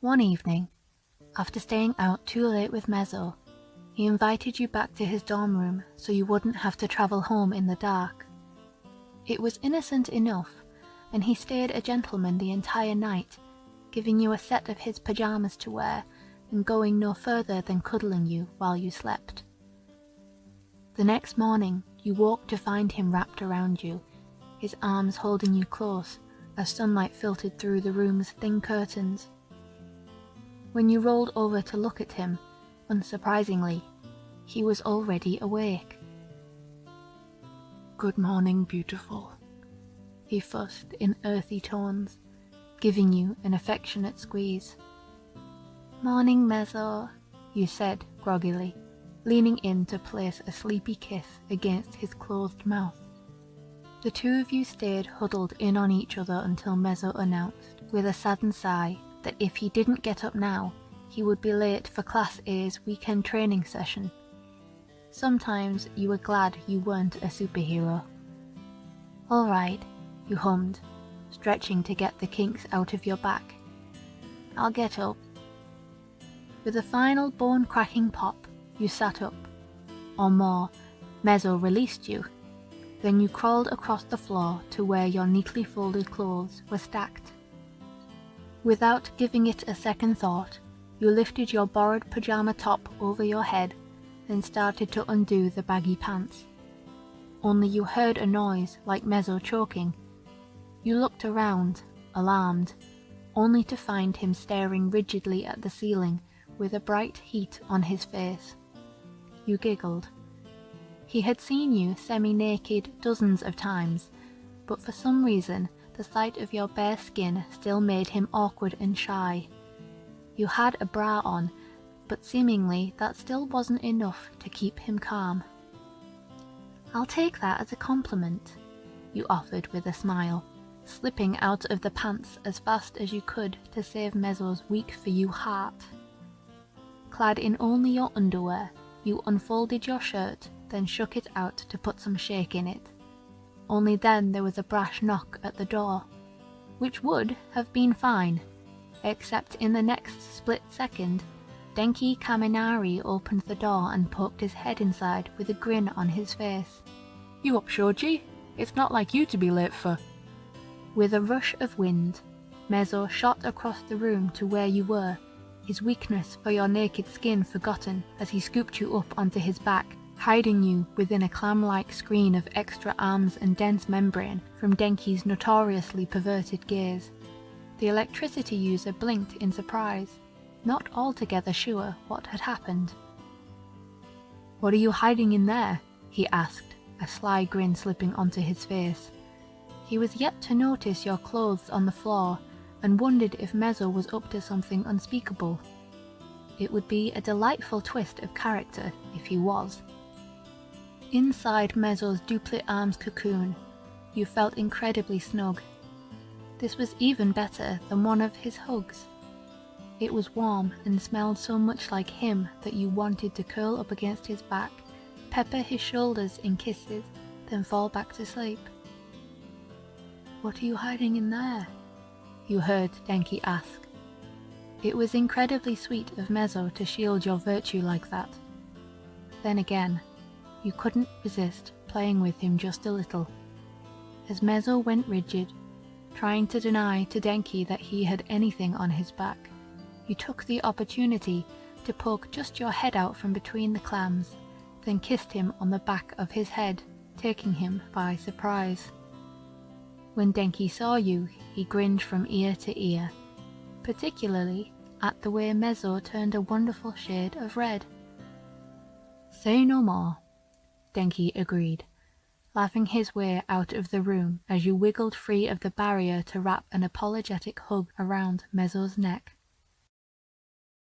One evening, after staying out too late with Mezou, he invited you back to his dorm room so you wouldn't have to travel home in the dark. It was innocent enough, and he stayed a gentleman the entire night, giving you a set of his pajamas to wear and going no further than cuddling you while you slept. The next morning, you woke to find him wrapped around you, his arms holding you close as sunlight filtered through the room's thin curtains. When you rolled over to look at him, unsurprisingly, he was already awake. "Good morning, beautiful," he fussed in earthy tones, giving you an affectionate squeeze. "Morning, Mezou," you said groggily, leaning in to place a sleepy kiss against his closed mouth. The two of you stayed huddled in on each other until Mezou announced, with a saddened sigh, that if he didn't get up now, he would be late for Class A's weekend training session. Sometimes you were glad you weren't a superhero. "All right," you hummed, stretching to get the kinks out of your back. "I'll get up." With a final bone-cracking pop, you sat up. Or more, Mezou released you. Then you crawled across the floor to where your neatly folded clothes were stacked. Without giving it a second thought, you lifted your borrowed pajama top over your head and started to undo the baggy pants. Only you heard a noise like Mezou choking. You looked around, alarmed, only to find him staring rigidly at the ceiling with a bright heat on his face. You giggled. He had seen you semi-naked dozens of times, but for some reason the sight of your bare skin still made him awkward and shy. You had a bra on, but seemingly that still wasn't enough to keep him calm. "I'll take that as a compliment," you offered with a smile, slipping out of the pants as fast as you could to save Mezou's weak-for-you heart. Clad in only your underwear, you unfolded your shirt, then shook it out to put some shake in it. Only then there was a brash knock at the door, which would have been fine, except in the next split second, Denki Kaminari opened the door and poked his head inside with a grin on his face. "You up, Shoji? It's not like you to be late for..." With a rush of wind, Mezou shot across the room to where you were, his weakness for your naked skin forgotten as he scooped you up onto his back, hiding you within a clam-like screen of extra arms and dense membrane from Denki's notoriously perverted gaze. The electricity user blinked in surprise, not altogether sure what had happened. "What are you hiding in there?" he asked, a sly grin slipping onto his face. He was yet to notice your clothes on the floor and wondered if Mezou was up to something unspeakable. It would be a delightful twist of character if he was. Inside Mezou's duplicate arms cocoon, you felt incredibly snug. This was even better than one of his hugs. It was warm and smelled so much like him that you wanted to curl up against his back, pepper his shoulders in kisses, then fall back to sleep. "What are you hiding in there?" you heard Denki ask. It was incredibly sweet of Mezou to shield your virtue like that. Then again, you couldn't resist playing with him just a little. As Mezou went rigid, trying to deny to Denki that he had anything on his back, you took the opportunity to poke just your head out from between the clams, then kissed him on the back of his head, taking him by surprise. When Denki saw you, he grinned from ear to ear, particularly at the way Mezou turned a wonderful shade of red. "Say no more," Denki agreed, laughing his way out of the room as you wiggled free of the barrier to wrap an apologetic hug around Mezou's neck.